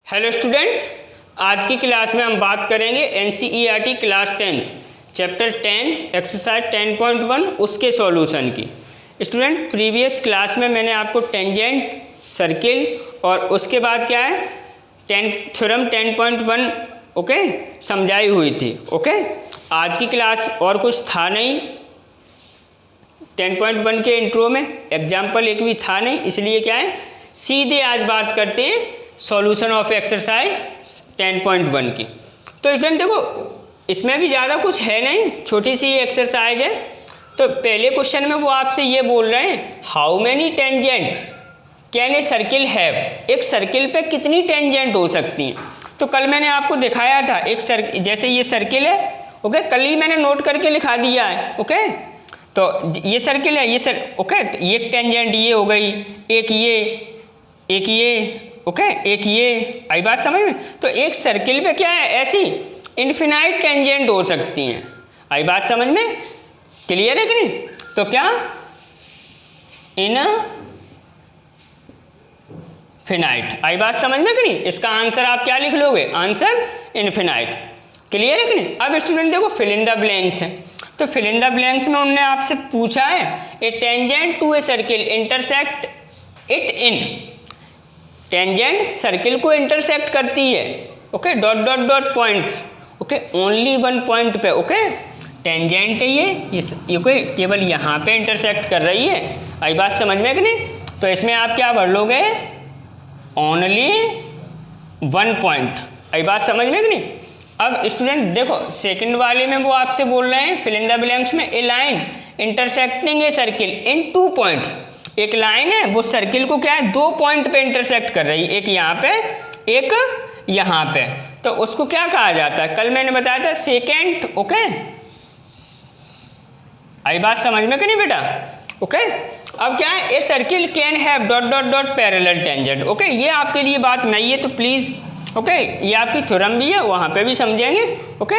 Hello students, आज की class में हम बात करेंगे एनसीईआरटी क्लास 10 चैप्टर 10 एक्सरसाइज 10.1 उसके सॉल्यूशन की। स्टूडेंट, प्रीवियस क्लास में मैंने आपको टेंजेंट, सर्किल और उसके बाद क्या है थ्योरम 10.1 ओके समझाई हुई थी। ओके, आज की क्लास और कुछ था नहीं, 10.1 के इंट्रो में एग्जाम्पल एक भी था नहीं, इसलिए क्या है सीधे आज बात करते हैं सॉल्यूशन ऑफ एक्सरसाइज 10.1 की। तो स्टूडेंट देखो, इसमें भी ज़्यादा कुछ है नहीं, छोटी सी एक्सरसाइज है। तो पहले क्वेश्चन में वो आपसे ये बोल रहे हैं how many tangent can a circle have, एक सर्किल पे कितनी टेंजेंट हो सकती हैं। तो कल मैंने आपको दिखाया था एक जैसे ये सर्किल है, ओके, कल ही मैंने नोट करके लिखा दिया है। ओके, तो ये सर्किल है, ये ओके, तो ये टेंजेंट ये हो गई, एक ये ओके, एक ये, आई बात समझ में। तो एक सर्किल पे क्या है ऐसी इन्फिनाइट टेंजेंट हो सकती हैं, आई बात समझ में, क्लियर है कि नहीं। तो क्या इनफिनाइट, आई बात समझ में कि नहीं। इसका आंसर आप क्या लिख लोगे, आंसर इन्फिनाइट, क्लियर है कि नहीं। अब स्टूडेंट देखो फिल इन द ब्लैंक्स है, तो फिल इन द ब्लैंक्स में उन्होंने आपसे पूछा है a tangent to a circle intersect it in, tangent circle को इंटरसेक्ट करती है, okay, dot dot dot points, okay, only one point पे, ओके, टेंजेंट है ये ओके, केवल यहाँ पे इंटरसेक्ट कर रही है, आई बात समझ में कि नहीं। तो इसमें आप क्या भर लोगे, ओनली वन पॉइंट, आई बात समझ में कि नहीं। अब स्टूडेंट देखो सेकंड वाले में वो आपसे बोल रहे हैं फिल इन द ब्लैंक्स में a line intersecting a circle in 2 points, एक लाइन है वो सर्किल को क्या है 2 पॉइंट पे इंटरसेक्ट कर रही है, एक यहाँ पे एक यहाँ पे, तो उसको क्या कहा जाता है, कल मैंने बताया था सेकेंट, ओके, आई बात समझ में कि नहीं बेटा। ओके, अब क्या है a circle can have dot dot dot parallel tangent, okay, ये आपके लिए बात नहीं है तो प्लीज़ ओके, ये आपकी थ्योरम भी है, वहाँ पे भी समझेंगे, ओके,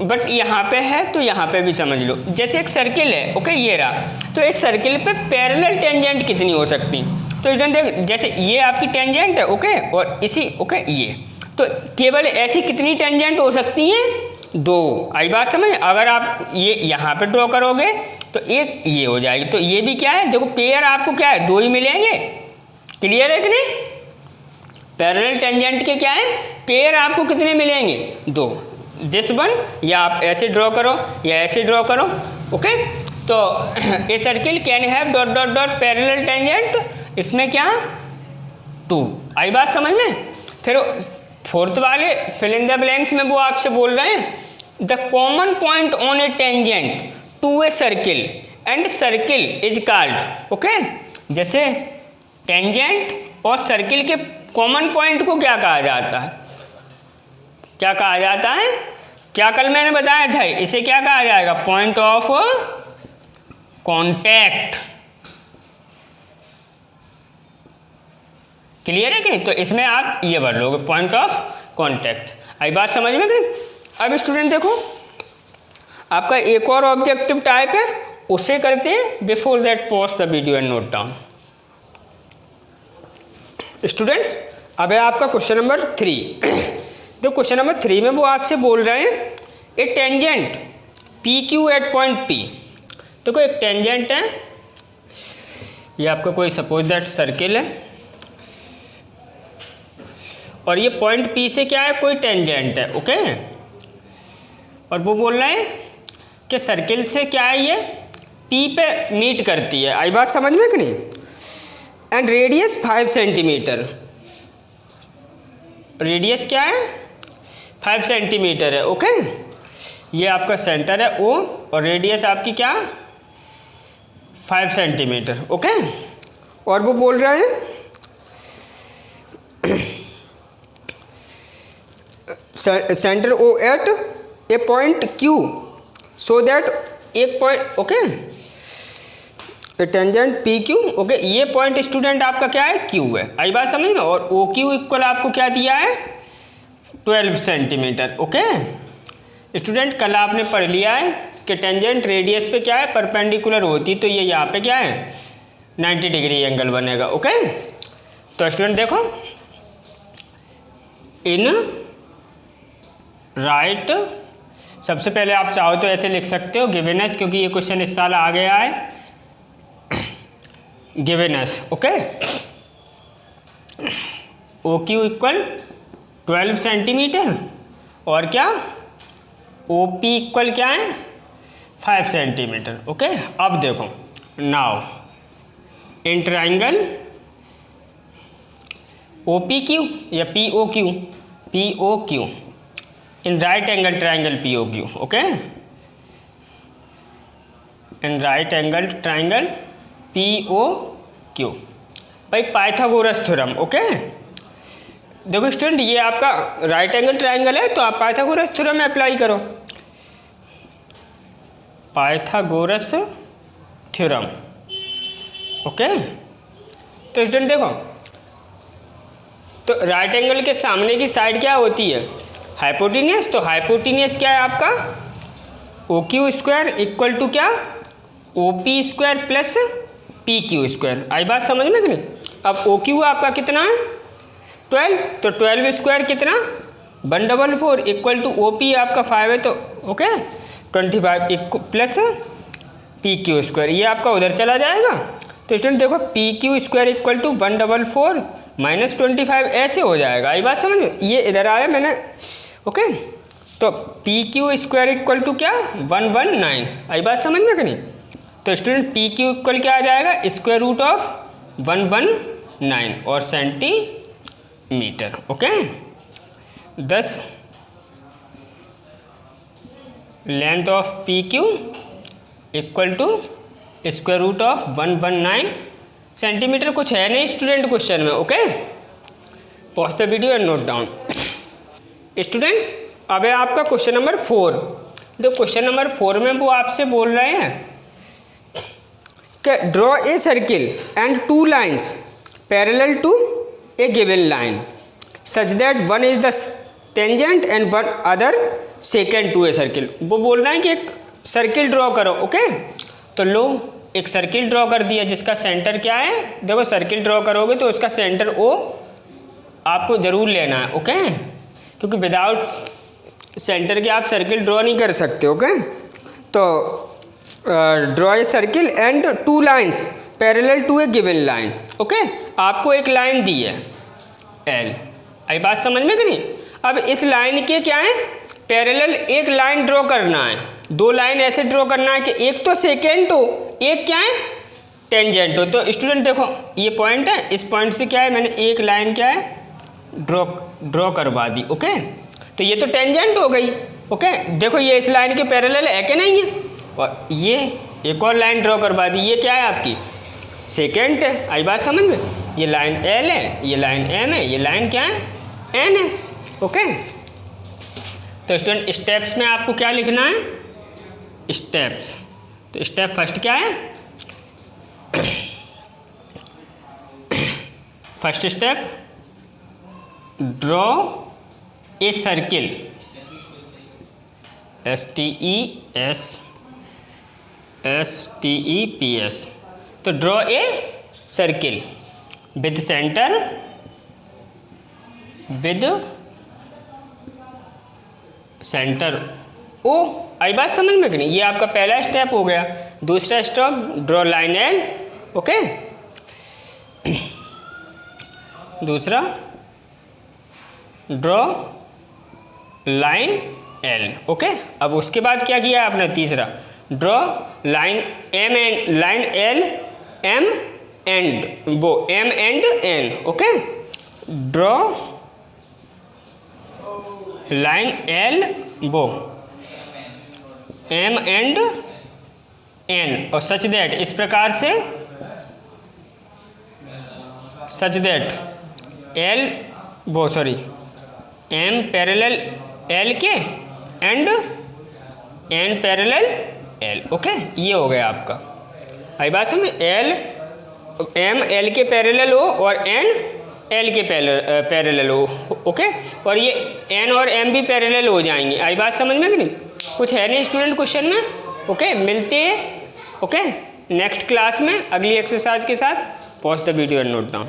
बट यहाँ पे है तो यहाँ पे भी समझ लो। जैसे एक सर्किल है, ओके, ये रहा, तो इस सर्किल पे पैरेलल टेंजेंट कितनी हो सकती, तो स्टूडेंट देख जैसे ये आपकी टेंजेंट है, ओके, और इसी ओके ये, तो केवल ऐसी कितनी टेंजेंट हो सकती हैं, 2, आई बात समझ। अगर आप ये यहाँ पे ड्रॉ करोगे तो एक ये हो जाएगी, तो ये भी क्या है देखो पेयर आपको क्या है 2 ही मिलेंगे, क्लियर है कि नहीं। पैरेलल टेंजेंट के क्या है पेयर आपको कितने मिलेंगे, 2, दिस वन, या आप ऐसे ड्रॉ करो या ऐसे ड्रॉ करो, ओके। तो a circle can have dot dot dot parallel tangent, इसमें क्या 2, आई बात समझ में। फिर फोर्थ वाले फिल इन द ब्लैंक्स में वो आपसे बोल रहे हैं the common point on a tangent to a circle and circle is called, okay, जैसे टेंजेंट और सर्किल के कॉमन पॉइंट को क्या कहा जाता है, क्या कहा जाता है, क्या कल मैंने बताया था, इसे क्या कहा जाएगा, पॉइंट ऑफ कांटेक्ट, क्लियर है कि नहीं। तो इसमें आप ये भर लोगे पॉइंट ऑफ कांटेक्ट, आई बात समझ में कि नहीं। अब स्टूडेंट देखो आपका एक और ऑब्जेक्टिव टाइप है, उसे करते हैं, before that pause the video and note down. Students अब है आपका क्वेश्चन नंबर 3। तो क्वेश्चन नंबर 3 में वो आपसे बोल रहे हैं a tangent p q at point p, तो कोई एक टेंजेंट है, ये आपका कोई सपोज दैट सर्किल है और ये पॉइंट पी से क्या है कोई टेंजेंट है, ओके, और वो बोल रहे हैं कि सर्किल से क्या है ये पी पे मीट करती है, आई बात समझ में कि नहीं, एंड रेडियस 5 सेंटीमीटर, रेडियस क्या है 5 सेंटीमीटर है, ओके, ये आपका सेंटर है ओ और रेडियस आपकी क्या 5 सेंटीमीटर, ओके, और वो बोल रहे हैं centre o at a point q so that एक point, okay, tangent p q, okay, ये पॉइंट स्टूडेंट आपका क्या है क्यू है, आई बात समझ में, और ओ क्यू इक्वल आपको क्या दिया है 12 सेंटीमीटर, ओके। स्टूडेंट कल आपने पढ़ लिया है कि टेंजेंट रेडियस पे क्या है परपेंडिकुलर होती, तो ये यहाँ पे क्या है 90 डिग्री एंगल बनेगा, ओके। तो स्टूडेंट देखो इन राइट, सबसे पहले आप चाहो तो ऐसे लिख सकते हो गिवन अस, क्योंकि ये क्वेश्चन इस साल आ गया है, given us. Okay, O Q equal 12 centimetre और क्या ओ पी इक्वल क्या है 5 सेंटीमीटर। ओके, अब देखो now in triangle o p q या p o q in right angle triangle p o q. Okay, in right angle triangle p o q, भाई Pythagoras theorem. Okay, देखो student ये आपका right angle triangle है तो आप Pythagoras theorem apply करो, Pythagoras theorem. Okay, तो student देखो, तो राइट एंगल के सामने की साइड क्या होती है हाइपोटेनियस, तो हाइपोटेनियस क्या है आपका o q square equal to क्या o p square plus P Q square. आई बात समझ में कि नहीं। अब ओ क्यू आपका कितना है 12, तो 12 स्क्वायर कितना 144 इक्वल टू ओ पी आपका 5 है, तो okay 25 plus P Q square, ये आपका उधर चला जाएगा। तो स्टूडेंट देखो P Q square equal to 144 minus 25 ऐसे हो जाएगा। ये बात समझ में, ये इधर आया मैंने। ओके, तो P Q square equal to क्या 119। आई बात समझ में कि नहीं। तो स्टूडेंट पी क्यू इक्वल क्या आ जाएगा स्क्वायर रूट ऑफ 119 और centimetre. Okay, 10 length of P Q equal to square root of 119 centimetre. कुछ है नहीं स्टूडेंट क्वेश्चन में। Okay, pause the video and note down. Students अब है आपका क्वेश्चन नंबर 4। तो क्वेश्चन नंबर 4 में वो आपसे बोल रहे हैं कि draw a circle and 2 lines parallel to a given line such that one is the tangent and one other second to a circle. वो बोल रहे हैं कि एक सर्किल ड्रॉ करो। ओके, तो लो एक सर्किल ड्रॉ कर दिया जिसका सेंटर क्या है, देखो सर्किल ड्रॉ करोगे तो उसका सेंटर ओ आपको ज़रूर लेना है। ओके, क्योंकि विदाउट सेंटर के आप सर्किल ड्रॉ नहीं कर सकते। ओके, तो draw a circle and 2 lines parallel to a given line. Okay, आपको एक लाइन दी है एल। आई बात समझ में कि नहीं। अब इस लाइन के क्या है पैरेलल एक लाइन ड्रॉ करना है, 2 लाइन ऐसे ड्रॉ करना है कि एक तो सेकेंड हो, एक क्या है टेंजेंट हो। तो स्टूडेंट देखो ये पॉइंट है, इस पॉइंट से क्या है मैंने एक लाइन क्या है ड्रॉ करवा दी। ओके, तो ये तो टेंजेंट हो गई। ओके, देखो ये इस लाइन के पैरेलल है कि नहीं है, और ये एक और लाइन ड्रॉ करवा दी, ये क्या है आपकी सेकेंड है। आई बात समझ में, ये लाइन एल है, ये लाइन एम है, ये लाइन क्या है एन है। ओके, तो स्टूडेंट स्टेप्स में आपको क्या लिखना है स्टेप्स। तो स्टेप फर्स्ट क्या है first step draw a circle STEPS। तो draw a circle with centre o. आई बात समझ में कि नहीं। ये आपका पहला स्टेप हो गया। दूसरा step draw line l. Okay, दूसरा ड्रॉ लाइन एल। ओके, अब उसके बाद क्या किया आपने तीसरा draw line m and line l m and वो m and n. Okay, draw line l वो एम एंड एन और सच दैट इस प्रकार से सच दैट एल वो सॉरी एम पैरेलल एल के and n parallel l. Okay, ये हो गया आपका। आई बात समझ, एल एम एल के पैरेलल हो और एन एल के पैरेलल हो। ओके, और ये एन और एम भी पैरेलल हो जाएंगे। आई बात समझ में कि नहीं। कुछ है नहीं स्टूडेंट क्वेश्चन में। ओके, मिलते हैं ओके नेक्स्ट क्लास में अगली एक्सरसाइज के साथ। Pause the video and note down.